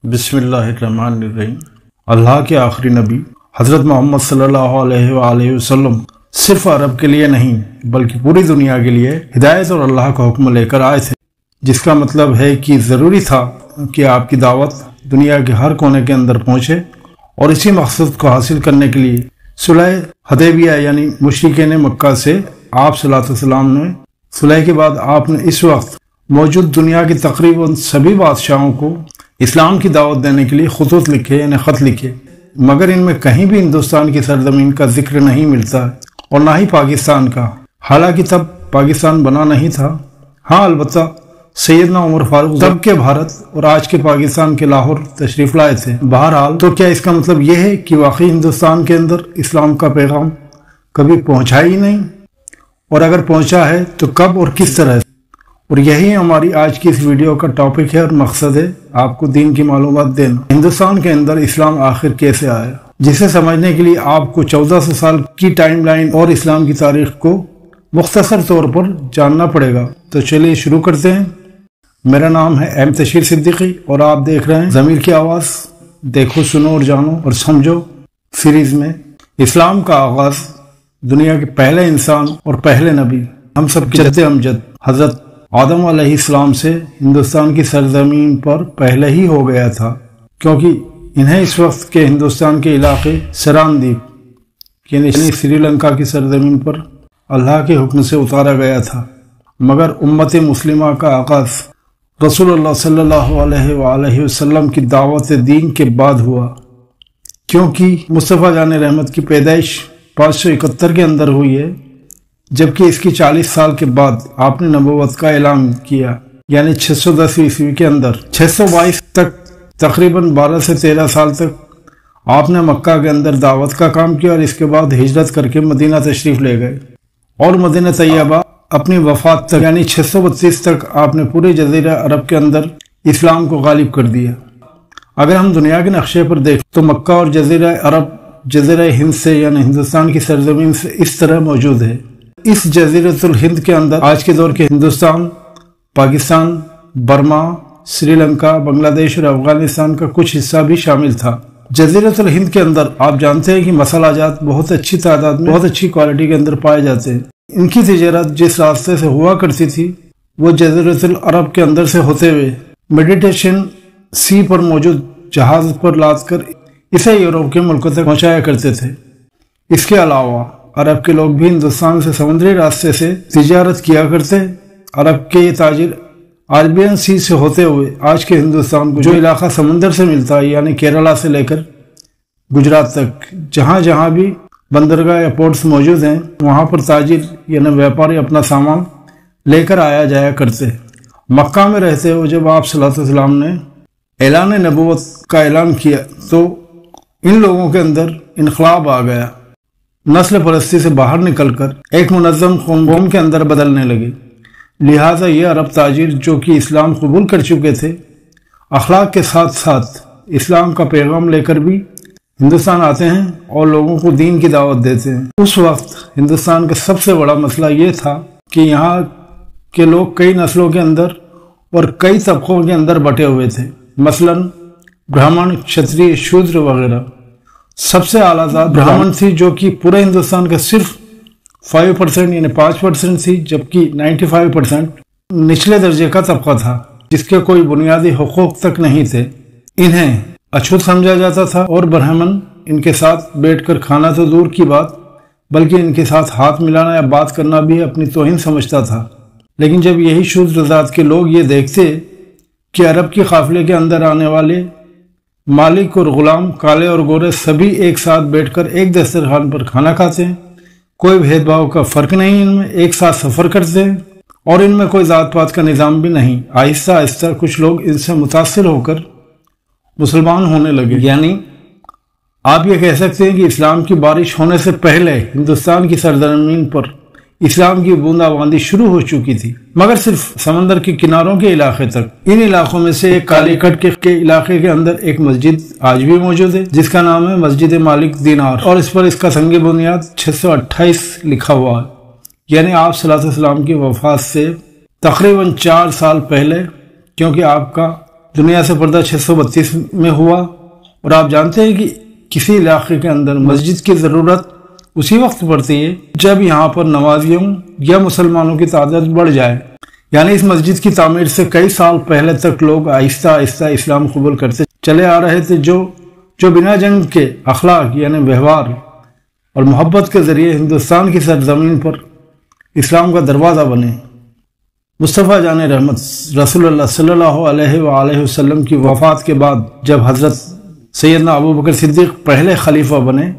بسم اللہ الرحمن الرحیم۔ اللہ کے آخری نبی حضرت محمد صلی اللہ علیہ وآلہ وسلم صرف عرب کے لیے نہیں بلکہ پوری دنیا کے لیے ہدایت اور اللہ کا حکم لے کر آئے تھے، جس کا مطلب ہے کہ ضروری تھا کہ آپ کی دعوت دنیا کے ہر کونے کے اندر پہنچے، اور اسی مقصد کو حاصل کرنے کے لیے صلح حدیبیہ یعنی مشرکین مکہ سے آپ صلی اللہ علیہ وسلم نے صلح کے بعد آپ نے اس وقت موجود دنیا کی تقریباً سبھی بادشاہوں کو اسلام کی دعوت دینے کے لیے خطوط لکھے یعنی خط لکھے، مگر ان میں کہیں بھی ہندوستان کی سرزمین کا ذکر نہیں ملتا اور نہ ہی پاکستان کا، حالانکہ تب پاکستان بنا نہیں تھا۔ ہاں البتہ سیدنا عمر فاروق تب کے بھارت اور آج کے پاکستان کے لاہور تشریف لائے تھے۔ بہرحال تو کیا اس کا مطلب یہ ہے کہ واقعی ہندوستان کے اندر اسلام کا پیغام کبھی پہنچا ہی نہیں، اور اگر پہنچا ہے تو کب اور کس طرح سے؟ اور یہی ہماری آج کی اس ویڈیو کا ٹاپک ہے اور مقصد ہے آپ کو دین کی معلومات دینا۔ ہندوستان کے اندر اسلام آخر کیسے آیا، جسے سمجھنے کے لیے آپ کو 1400 سال کی ٹائم لائن اور اسلام کی تاریخ کو مختصر طور پر جاننا پڑے گا۔ تو چلیے شروع کرتے ہیں۔ میرا نام ہے ایم تشیر صدیقی اور آپ دیکھ رہے ہیں ضمیر کی آواز، دیکھو سنو اور جانو اور سمجھو سیریز میں اسلام کا آغاز دنیا کے پہلے انسان اور پہلے نبی ہم سب کے جد امجد حضرت آدم علیہ السلام سے ہندوستان کی سرزمین پر پہلے ہی ہو گیا تھا، کیونکہ انہیں اس وقت کے ہندوستان کے علاقے سران یعنی سری لنکا کی سرزمین پر اللہ کے حکم سے اتارا گیا تھا، مگر امت مسلمہ کا آغاز رسول اللہ صلی اللہ علیہ وآلہ وسلم کی دعوت دین کے بعد ہوا، کیونکہ مصطفیٰ جان رحمت کی پیدائش 571 کے اندر ہوئی ہے، جبکہ اس کی 40 سال کے بعد آپ نے نبوت کا اعلان کیا، یعنی 610 عیسوی کے اندر 622 تک تقریباً 12 سے 13 سال تک آپ نے مکہ کے اندر دعوت کا کام کیا، اور اس کے بعد ہجرت کر کے مدینہ تشریف لے گئے، اور مدینہ طیبہ اپنی وفات تک یعنی 632 تک آپ نے پورے جزیرہ عرب کے اندر اسلام کو غالب کر دیا۔ اگر ہم دنیا کے نقشے پر دیکھیں تو مکہ اور جزیرہ عرب جزیرہ ہند سے یعنی ہندوستان کی سرزمین سے اس طرح موجود ہے۔ اس جزیرۃ الہند کے اندر آج کے دور کے ہندوستان، پاکستان، برما، سری لنکا، بنگلہ دیش اور افغانستان کا کچھ حصہ بھی شامل تھا۔ جزیرۃ الہند کے اندر آپ جانتے ہیں کہ مسالہ جات بہت اچھی تعداد میں بہت اچھی کوالٹی کے اندر پائے جاتے ہیں۔ ان کی تجارت جس راستے سے ہوا کرتی تھی وہ جزیرۃ العرب کے اندر سے ہوتے ہوئے میڈیٹیشن سی پر موجود جہاز پر لاد کر اسے یورپ کے ملکوں تک پہنچایا کرتے تھے۔ اس کے علاوہ عرب کے لوگ بھی ہندوستان سے سمندری راستے سے تجارت کیا کرتے۔ عرب کے یہ تاجر عربین سی سے ہوتے ہوئے آج کے ہندوستان کو جو علاقہ سمندر سے ملتا ہے یعنی کیرلا سے لے کر گجرات تک جہاں جہاں بھی بندرگاہ یا پورٹس موجود ہیں وہاں پر تاجر یعنی ویپاری اپنا سامان لے کر آیا جایا کرتے۔ مکہ میں رہتے ہوئے جب آپ صلی اللہ علیہ وسلم نے اعلان نبوت کا اعلان کیا تو ان لوگوں کے اندر انقلاب آ گیا، نسل پرستی سے باہر نکل کر ایک منظم قوم کے اندر بدلنے لگے۔ لہٰذا یہ عرب تاجر جو کہ اسلام قبول کر چکے تھے، اخلاق کے ساتھ ساتھ اسلام کا پیغام لے کر بھی ہندوستان آتے ہیں اور لوگوں کو دین کی دعوت دیتے ہیں۔ اس وقت ہندوستان کا سب سے بڑا مسئلہ یہ تھا کہ یہاں کے لوگ کئی نسلوں کے اندر اور کئی طبقوں کے اندر بٹے ہوئے تھے، مثلاً برہمن، کھتری، شودر وغیرہ۔ سب سے اعلیٰ ذات برہمن تھی جو کہ پورے ہندوستان کا صرف 5% یعنی 5% تھی، جبکہ 95% نچلے درجے کا طبقہ تھا جس کے کوئی بنیادی حقوق تک نہیں تھے۔ انہیں اچھوت سمجھا جاتا تھا، اور برہمن ان کے ساتھ بیٹھ کر کھانا تو دور کی بات بلکہ ان کے ساتھ ہاتھ ملانا یا بات کرنا بھی اپنی توہین سمجھتا تھا۔ لیکن جب یہی شودر ذات کے لوگ یہ دیکھتے کہ عرب کی قافلے کے اندر آنے والے مالک اور غلام کالے اور گورے سبھی ایک ساتھ بیٹھ کر ایک دسترخوان پر کھانا کھاتے ہیں، کوئی بھید بھاؤ کا فرق نہیں، ان میں ایک ساتھ سفر کرتے ہیں اور ان میں کوئی ذات پات کا نظام بھی نہیں، آہستہ آہستہ کچھ لوگ ان سے متاثر ہو کر مسلمان ہونے لگے۔ یعنی آپ یہ کہہ سکتے ہیں کہ اسلام کی بارش ہونے سے پہلے ہندوستان کی سرزمین پر اسلام کی بوندا باندی شروع ہو چکی تھی، مگر صرف سمندر کے کناروں کے علاقے تک۔ ان علاقوں میں سے ایک کالی کٹ کے علاقے کے اندر ایک مسجد آج بھی موجود ہے جس کا نام ہے مسجد مالک دینار، اور اس پر اس کا سنگ بنیاد 628 لکھا ہوا ہے، یعنی آپ صلی اللہ علیہ وسلم کی وفات سے تقریباً 4 سال پہلے، کیونکہ آپ کا دنیا سے پردہ 632 میں ہوا، اور آپ جانتے ہیں کہ کسی علاقے کے اندر مسجد کی ضرورت اسی وقت پڑتی ہے جب یہاں پر نمازیوں یا مسلمانوں کی تعداد بڑھ جائے۔ یعنی اس مسجد کی تعمیر سے کئی سال پہلے تک لوگ آہستہ آہستہ اسلام قبول کرتے چلے آ رہے تھے، جو بنا جنگ کے اخلاق یعنی ویوہار اور محبت کے ذریعے ہندوستان کی سرزمین پر اسلام کا دروازہ بنے۔ مصطفیٰ جان رحمت رسول اللہ صلی اللہ علیہ وآلہ وسلم کی وفات کے بعد جب حضرت سیدنا ابوبکر صدیق پہلے خلیفہ بنے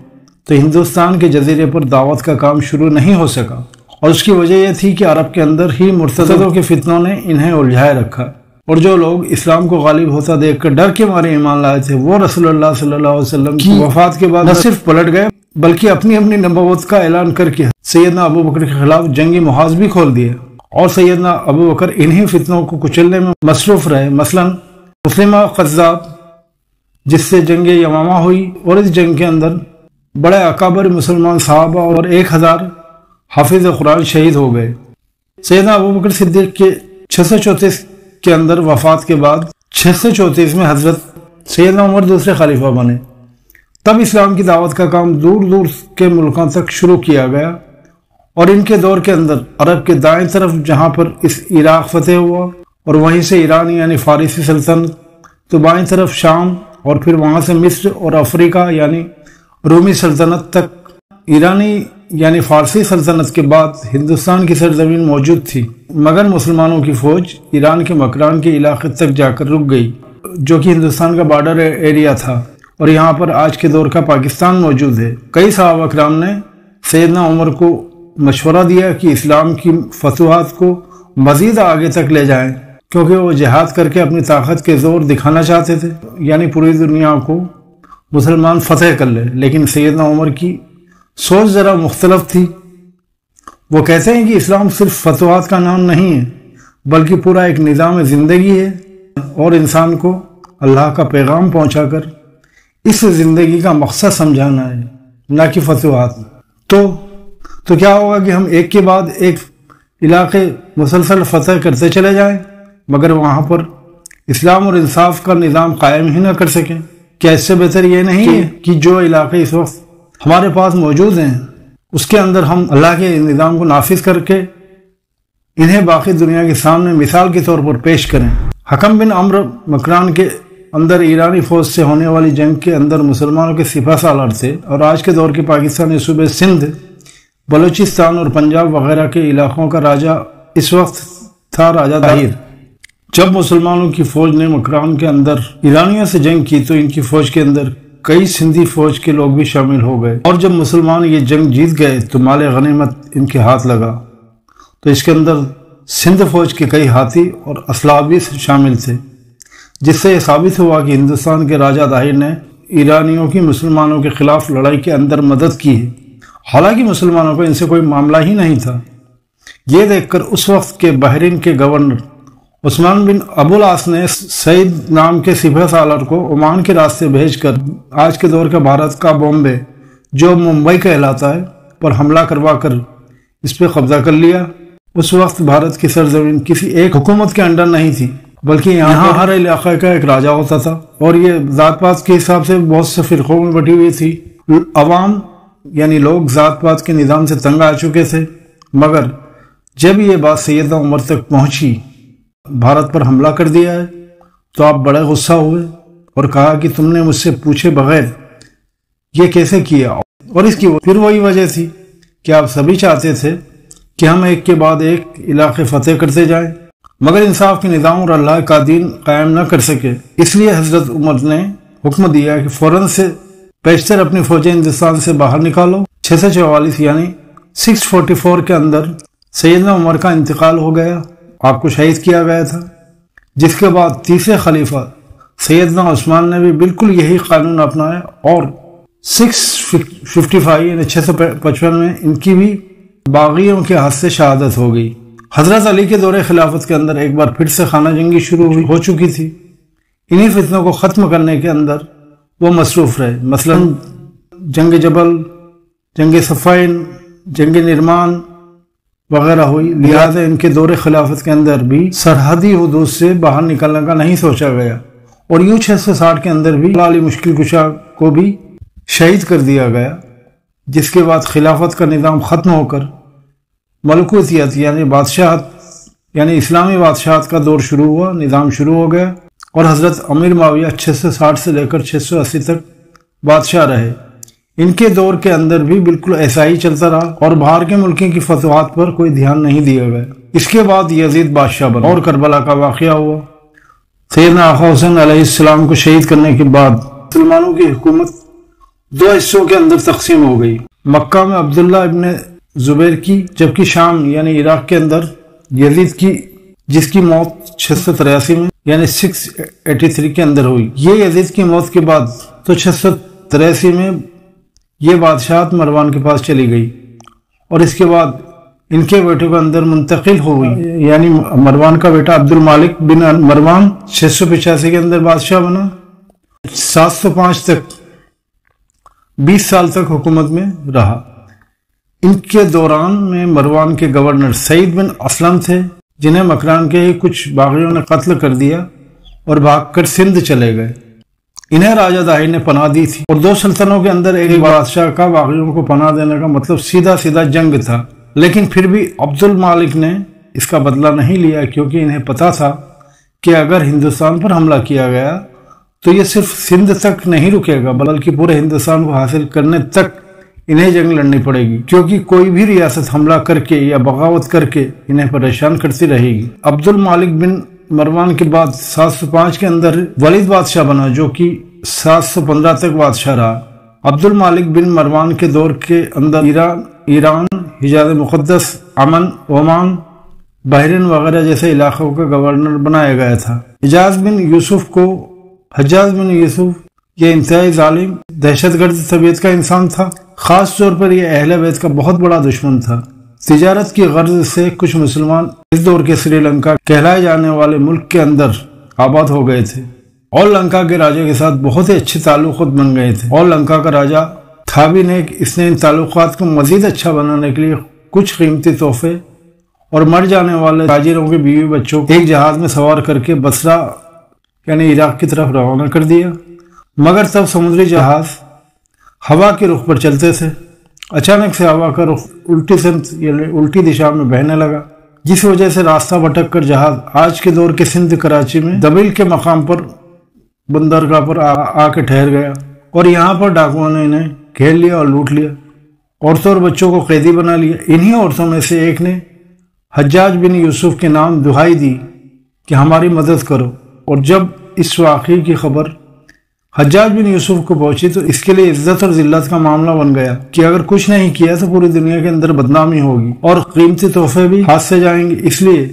تو ہندوستان کے جزیرے پر دعوت کا کام شروع نہیں ہو سکا، اور اس کی وجہ یہ تھی کہ عرب کے اندر ہی مرتدوں کے فتنوں نے انہیں الجھائے رکھا، اور جو لوگ اسلام کو غالب ہوتا دیکھ کر ڈر کے مارے ایمان لائے تھے وہ رسول اللہ صلی اللہ علیہ وسلم کی وفات کے بعد نہ صرف پلٹ گئے بلکہ اپنی نبوت کا اعلان کر کے سیدنا ابوبکر کے خلاف جنگی محاذ بھی کھول دیے، اور سیدنا ابوبکر انہی فتنوں کو کچلنے میں مصروف رہے۔ مثلا مسلمہ قذاب جس سے جنگ یمامہ ہوئی، اور اس جنگ کے اندر بڑے اکابر مسلمان صحابہ اور 1000 حافظ قرآن شہید ہو گئے۔ سیدنا ابوبکر صدیق کے 634 کے اندر وفات کے بعد 634 میں حضرت سیدنا عمر دوسرے خلیفہ بنے۔ تب اسلام کی دعوت کا کام دور دور کے ملکوں تک شروع کیا گیا، اور ان کے دور کے اندر عرب کے دائیں طرف جہاں پر اس عراق فتح ہوا، اور وہیں سے ایران یعنی فارسی سلطنت، تو بائیں طرف شام، اور پھر وہاں سے مصر اور افریقہ یعنی رومی سلطنت تک۔ ایرانی یعنی فارسی سلطنت کے بعد ہندوستان کی سرزمین موجود تھی، مگر مسلمانوں کی فوج ایران کے مکران کے علاقے تک جا کر رک گئی، جو کہ ہندوستان کا بارڈر ایریا تھا، اور یہاں پر آج کے دور کا پاکستان موجود ہے۔ کئی صحابہ کرام نے سیدنا عمر کو مشورہ دیا کہ اسلام کی فتوحات کو مزید آگے تک لے جائیں، کیونکہ وہ جہاد کر کے اپنی طاقت کے زور دکھانا چاہتے تھے، یعنی پوری دنیا کو مسلمان فتح کر لے۔ لیکن سیدنا عمر کی سوچ ذرا مختلف تھی۔ وہ کہتے ہیں کہ اسلام صرف فتوحات کا نام نہیں ہے بلکہ پورا ایک نظام زندگی ہے، اور انسان کو اللہ کا پیغام پہنچا کر اس زندگی کا مقصد سمجھانا ہے، نہ کہ فتوحات۔ تو کیا ہوگا کہ ہم ایک کے بعد ایک علاقے مسلسل فتح کرتے چلے جائیں مگر وہاں پر اسلام اور انصاف کا نظام قائم ہی نہ کر سکیں؟ کیا اس سے بہتر یہ نہیں ہے کہ جو علاقے اس وقت ہمارے پاس موجود ہیں اس کے اندر ہم اللہ کے نظام کو نافذ کر کے انہیں باقی دنیا کے سامنے مثال کے طور پر پیش کریں؟ حکم بن عمرو مکران کے اندر ایرانی فوج سے ہونے والی جنگ کے اندر مسلمانوں کے سپہ سالار تھے، اور آج کے دور کے پاکستانی صوبے سندھ، بلوچستان اور پنجاب وغیرہ کے علاقوں کا راجہ اس وقت تھا راجہ طاہر۔ جب مسلمانوں کی فوج نے مکران کے اندر ایرانیوں سے جنگ کی تو ان کی فوج کے اندر کئی سندھی فوج کے لوگ بھی شامل ہو گئے، اور جب مسلمان یہ جنگ جیت گئے تو مال غنیمت ان کے ہاتھ لگا، تو اس کے اندر سندھ فوج کے کئی ہاتھی اور اسلحہ بھی شامل تھے، جس سے یہ ثابت ہوا کہ ہندوستان کے راجہ طاہر نے ایرانیوں کی مسلمانوں کے خلاف لڑائی کے اندر مدد کی ہے، حالانکہ مسلمانوں کو ان سے کوئی معاملہ ہی نہیں تھا۔ یہ دیکھ کر اس وقت کے بحرین کے گورنر عثمان بن ابو العاص نے سعید نام کے سپہ سالار کو عمان کے راستے بھیج کر آج کے دور کا بھارت کا بامبے، جو ممبئی کہلاتا ہے، پر حملہ کروا کر اس پہ قبضہ کر لیا۔ اس وقت بھارت کی سرزمین کسی ایک حکومت کے انڈر نہیں تھی، بلکہ یہاں ہر علاقے کا ایک راجہ ہوتا تھا، اور یہ ذات پات کے حساب سے بہت سے فرقوں میں بٹی ہوئی تھی۔ عوام یعنی لوگ ذات پات کے نظام سے تنگ آ چکے تھے، مگر جب یہ بات سیدنا عمر تک پہنچی بھارت پر حملہ کر دیا ہے تو آپ بڑے غصہ ہوئے اور کہا کہ تم نے مجھ سے پوچھے بغیر یہ کیسے کیا؟ اور اس کی پھر وہی وجہ تھی کہ آپ سبھی چاہتے تھے کہ ہم ایک کے بعد ایک علاقے فتح کرتے جائیں، مگر انصاف کے نظام اور اللہ کا دین قائم نہ کر سکے۔ اس لیے حضرت عمر نے حکم دیا کہ فوراً سے بیشتر اپنی فوجیں ہندوستان سے باہر نکالو۔ 644 یعنی 644 کے اندر سیدنا عمر کا انتقال ہو گیا، آپ کو شہید کیا گیا تھا، جس کے بعد تیسرے خلیفہ سیدنا عثمان نے بھی بالکل یہی قانون اپنایا، اور 655 یعنی 655 میں ان کی بھی باغیوں کے ہاتھ سے شہادت ہو گئی۔ حضرت علی کے دور خلافت کے اندر ایک بار پھر سے خانہ جنگی شروع ہو چکی تھی۔ انہی فتنوں کو ختم کرنے کے اندر وہ مصروف رہے، مثلا جنگ جبل، جنگ صفین، جنگ نرمان وغیرہ ہوئی، لہذا ان کے دور خلافت کے اندر بھی سرحدی حدود سے باہر نکلنے کا نہیں سوچا گیا۔ اور یوں 660 کے اندر بھی علی مشکل کشا کو بھی شہید کر دیا گیا، جس کے بعد خلافت کا نظام ختم ہو کر ملکوتیت یعنی بادشاہت یعنی اسلامی بادشاہت کا دور شروع ہوا، نظام شروع ہو گیا، اور حضرت امیر معاویہ 660 سے لے کر 680 تک بادشاہ رہے۔ ان کے دور کے اندر بھی بالکل ایسا ہی چلتا رہا اور باہر کے ملکوں کی فتوحات پر کوئی دھیان نہیں دیا گیا۔ اس کے بعد یزید بادشاہ بنا اور کربلا کا واقعہ ہوا۔ سیدنا آقا حسین علیہ السلام کو شہید کرنے کے بعد مسلمانوں کی حکومت دو حصوں کے اندر تقسیم ہو گئی۔ مکہ میں عبداللہ ابن زبیر کی، جبکہ شام یعنی عراق کے اندر یزید کی، جس کی موت 683 میں یعنی 683 کے اندر ہوئی۔ یہ یزید کی موت کے بعد تو 683 میں یہ بادشاہت مروان کے پاس چلی گئی، اور اس کے بعد ان کے بیٹوں کے اندر منتقل ہو گئی، یعنی مروان کا بیٹا عبد المالک بن مروان 685 کے اندر بادشاہ بنا۔ 705 تک 20 سال تک حکومت میں رہا۔ ان کے دوران میں مروان کے گورنر سعید بن اسلم تھے، جنہیں مکران کے کچھ باغیوں نے قتل کر دیا اور بھاگ کر سندھ چلے گئے۔ انہیں راجہ داہر نے پناہ دی تھی، اور دو سلطنوں کے اندر ایک بادشاہ کا باغیوں کو پناہ دینے کا مطلب سیدھا جنگ تھا۔ لیکن پھر بھی عبد المالک نے اس کا بدلہ نہیں لیا، کیونکہ انہیں پتا تھا کہ اگر ہندوستان پر حملہ کیا گیا تو یہ صرف سندھ تک نہیں رکے گا، بلکہ پورے ہندوستان کو حاصل کرنے تک انہیں جنگ لڑنی پڑے گی، کیونکہ کوئی بھی ریاست حملہ کر کے یا بغاوت کر کے انہیں پریشان کرتی رہے گی۔ عبد المالک بن مروان کے بعد 705 کے اندر ولید بادشاہ بنا، جو کہ 715 تک بادشاہ رہا۔ عبد المالک بن مروان کے دور کے اندر ایران، حجاز مقدس، امن، عمان، بحرین وغیرہ جیسے علاقوں کا گورنر بنایا گیا تھا۔ حجاز بن یوسف یہ انتہائی ظالم، دہشت گرد طبیعت کا انسان تھا۔ خاص طور پر یہ اہل بیت کا بہت بڑا دشمن تھا۔ تجارت کی غرض سے کچھ مسلمان اس دور کے سری لنکا کہلائے جانے والے ملک کے اندر آباد ہو گئے تھے، اور لنکا کے راجہ کے ساتھ بہت ہی اچھے تعلقات بن گئے تھے، اور لنکا کا راجہ تھا بھی نیک۔ اس نے ان تعلقات کو مزید اچھا بنانے کے لیے کچھ قیمتی تحفے اور مر جانے والے تاجروں کے بیوی بچوں کو ایک جہاز میں سوار کر کے بصرہ یعنی عراق کی طرف روانہ کر دیا، مگر تب سمندری جہاز ہوا کے رخ پر چلتے تھے۔ اچانک سے ہوا کا رخ الٹی سمت یعنی الٹی دشا میں بہنے لگا، جس وجہ سے راستہ بھٹک کر جہاز آج کے دور کے سندھ کراچی میں دبیل کے مقام پر بندرگاہ پر آ کے ٹھہر گیا، اور یہاں پر ڈاکوؤں نے انہیں گھیر لیا اور لوٹ لیا، عورتوں اور بچوں کو قیدی بنا لیا۔ انہی عورتوں میں سے ایک نے حجاج بن یوسف کے نام دہائی دی کہ ہماری مدد کرو، اور جب اس واقعے کی خبر حجاج بن یوسف کو پہنچی تو اس کے لیے عزت اور ذلت کا معاملہ بن گیا کہ اگر کچھ نہیں کیا تو پوری دنیا کے اندر بدنامی ہوگی اور قیمتی تحفے بھی ہاتھ سے جائیں گے۔ اس لیے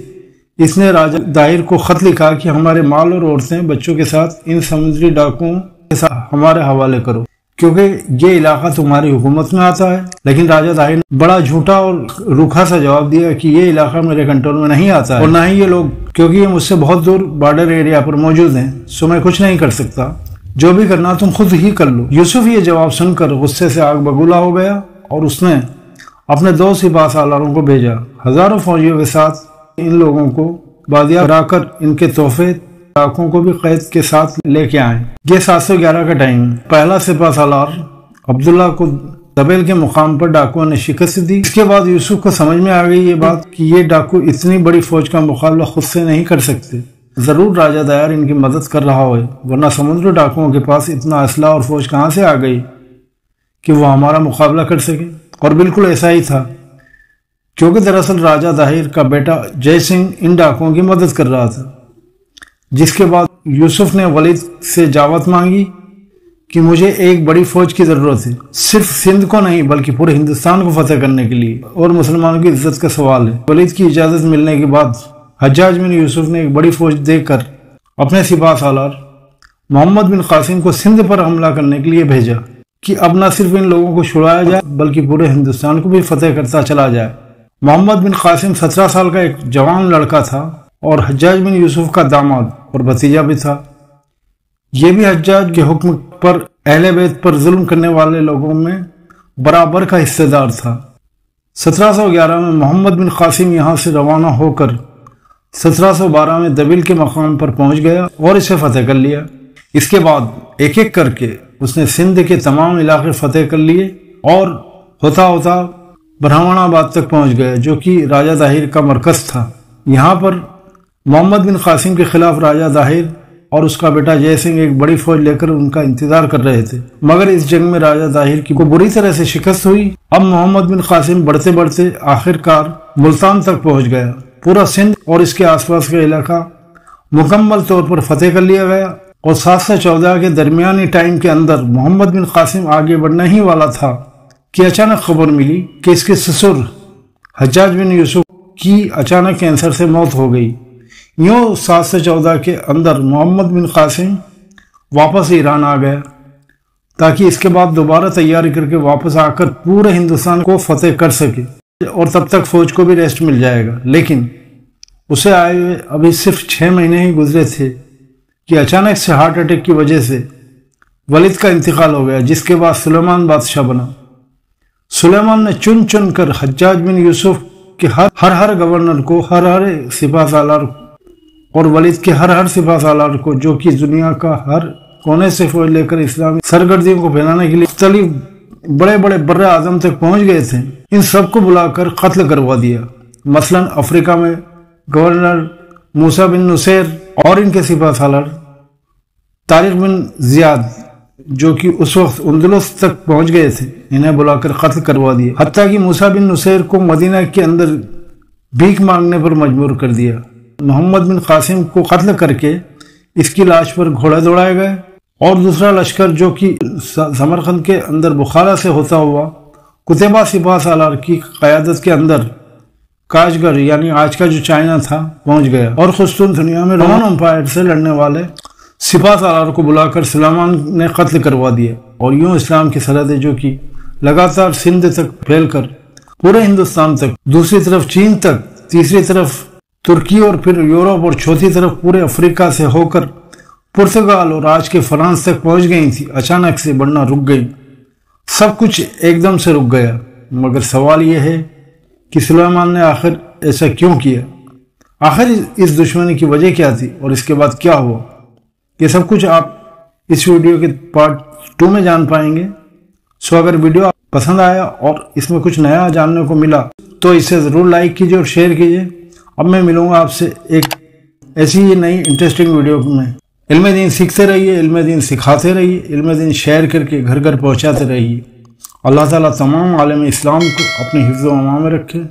اس نے راجہ داہر کو خط لکھا کہ ہمارے مال اور عورتیں بچوں کے ساتھ ان سمندری ڈاکوؤں کے ساتھ ہمارے حوالے کرو، کیونکہ یہ علاقہ تمہاری حکومت میں آتا ہے۔ لیکن راجہ داہر نے بڑا جھوٹا اور روکھا سا جواب دیا کہ یہ علاقہ میرے کنٹرول میں نہیں آتا ہے، اور نہ ہی یہ لوگ، کیونکہ یہ مجھ سے بہت دور بارڈر ایریا پر موجود ہیں، سو میں کچھ نہیں کر سکتا، جو بھی کرنا تم خود ہی کر لو۔ یوسف یہ جواب سن کر غصے سے آگ بگولا ہو گیا، اور اس نے اپنے 2 سپاہ سالاروں کو بھیجا، ہزاروں فوجیوں کے ساتھ ان لوگوں کو بادیہ کرا کر ان کے تحفے ڈاکوؤں کو بھی قید کے ساتھ لے کے آئیں۔ یہ 711 کا ٹائم ہے۔ پہلا سپاہ سالار عبداللہ کو دبیل کے مقام پر ڈاکوؤں نے شکست دی۔ اس کے بعد یوسف کو سمجھ میں آ گئی یہ بات کہ یہ ڈاکو اتنی بڑی فوج کا مقابلہ خود سے نہیں کر سکتے، ضرور راجہ داہر ان کی مدد کر رہا ہوئے، ورنہ سمندری ڈاکوؤں کے پاس اتنا اسلحہ اور فوج کہاں سے آ گئی کہ وہ ہمارا مقابلہ کر سکے۔ اور بالکل ایسا ہی تھا، کیونکہ دراصل راجہ داہر کا بیٹا جے سنگھ ان ڈاکوؤں کی مدد کر رہا تھا۔ جس کے بعد یوسف نے ولید سے اجازت مانگی کہ مجھے ایک بڑی فوج کی ضرورت ہے، صرف سندھ کو نہیں بلکہ پورے ہندوستان کو فتح کرنے کے لیے، اور مسلمانوں کی عزت کا سوال ہے۔ ولید کی اجازت ملنے کے بعد حجاج بن یوسف نے ایک بڑی فوج دے کر اپنے سپاہ سالار محمد بن قاسم کو سندھ پر حملہ کرنے کے لیے بھیجا کہ اب نہ صرف ان لوگوں کو چھڑایا جائے بلکہ پورے ہندوستان کو بھی فتح کرتا چلا جائے۔ محمد بن قاسم 17 سال کا ایک جوان لڑکا تھا اور حجاج بن یوسف کا داماد اور بھتیجا بھی تھا۔ یہ بھی حجاج کے حکم پر اہل بیت پر ظلم کرنے والے لوگوں میں برابر کا حصہ دار تھا۔ 1711 میں محمد بن قاسم یہاں سے روانہ ہو کر 1712 میں دبیل کے مقام پر پہنچ گیا اور اسے فتح کر لیا۔ اس کے بعد ایک ایک کر کے اس نے سندھ کے تمام علاقے فتح کر لیے اور ہوتا ہوتا برہمن آباد تک پہنچ گئے جو کہ راجہ طاہر کا مرکز تھا۔ یہاں پر محمد بن قاسم کے خلاف راجہ طاہر اور اس کا بیٹا جے سنگھ ایک بڑی فوج لے کر ان کا انتظار کر رہے تھے، مگر اس جنگ میں راجہ طاہر کی کو بری طرح سے شکست ہوئی۔ اب محمد بن قاسم بڑھتے بڑھتے آخر کار ملتان تک پہنچ گیا۔ پورا سندھ اور اس کے آس پاس کا علاقہ مکمل طور پر فتح کر لیا گیا، اور 714 کے درمیانی ٹائم کے اندر محمد بن قاسم آگے بڑھنا ہی والا تھا کہ اچانک خبر ملی کہ اس کے سسر حجاج بن یوسف کی اچانک کینسر سے موت ہو گئی۔ یوں 714 کے اندر محمد بن قاسم واپس ایران آ گیا تاکہ اس کے بعد دوبارہ تیاری کر کے واپس آ کر پورے ہندوستان کو فتح کر سکے، اور تب تک فوج کو بھی ریسٹ مل جائے گا۔ لیکن اسے آئے ہوئے ابھی صرف 6 مہینے ہی گزرے تھے کہ اچانک سے ہارٹ اٹیک کی وجہ سے ولید کا انتقال ہو گیا، جس کے بعد سلیمان بادشاہ بنا۔ سلیمان نے چن چن کر حجاج بن یوسف کے ہر گورنر کو، ہر سپاہ سالار اور ولید کے ہر سپاہ سالار کو، جو کہ دنیا کا ہر کونے سے فوج لے کر اسلامی سرگردیوں کو پھیلانے کے لیے مختلف بڑے بڑے بر اعظم تک پہنچ گئے تھے، ان سب کو بلا کر قتل کروا دیا۔ مثلا افریقہ میں گورنر موسیٰ بن نصیر اور ان کے سپاہ سالار طارق بن زیاد، جو کہ اس وقت اندلس تک پہنچ گئے تھے، انہیں بلا کر قتل کروا دیا۔ حتیٰ کہ موسیٰ بن نصیر کو مدینہ کے اندر بھیک مانگنے پر مجبور کر دیا۔ محمد بن قاسم کو قتل کر کے اس کی لاش پر گھوڑے دوڑائے گئے، اور دوسرا لشکر جو کہ سمرقند کے اندر بخارا سے ہوتا ہوا قتیبہ سپاہ سالار کی قیادت کے اندر کاشغر یعنی آج کا جو چائنا تھا پہنچ گیا، اور قسطنطنیہ میں رومن امپائر سے لڑنے والے سپاہ سالار کو بلا کر سلیمان نے قتل کروا دیا۔ اور یوں اسلام کی سرحدیں جو کہ لگاتار سندھ تک پھیل کر پورے ہندوستان تک، دوسری طرف چین تک، تیسری طرف ترکی اور پھر یورپ، اور چوتھی طرف پورے افریقہ سے ہو کر پرتگال اور آج کے فرانس تک پہنچ گئی تھی، اچانک سے بڑھنا رک گئی۔ سب کچھ ایک دم سے رک گیا۔ مگر سوال یہ ہے کہ سلیمان نے آخر ایسا کیوں کیا؟ آخر اس دشمنی کی وجہ کیا تھی اور اس کے بعد کیا ہوا؟ یہ سب کچھ آپ اس ویڈیو کے پارٹ 2 میں جان پائیں گے۔ سو اگر ویڈیو پسند آیا اور اس میں کچھ نیا جاننے کو ملا تو اسے ضرور لائک کیجیے اور شیئر کیجیے۔ اب میں ملوں گا آپ سے ایک ایسی ہی نئی انٹرسٹنگ ویڈیو میں۔ علم دین سیکھتے رہیے، علم دین سکھاتے رہیے، علم دین شیئر کر کے گھر گھر پہنچاتے رہیے۔ اللہ تعالیٰ تمام عالم اسلام کو اپنے حفظ و امان میں رکھے۔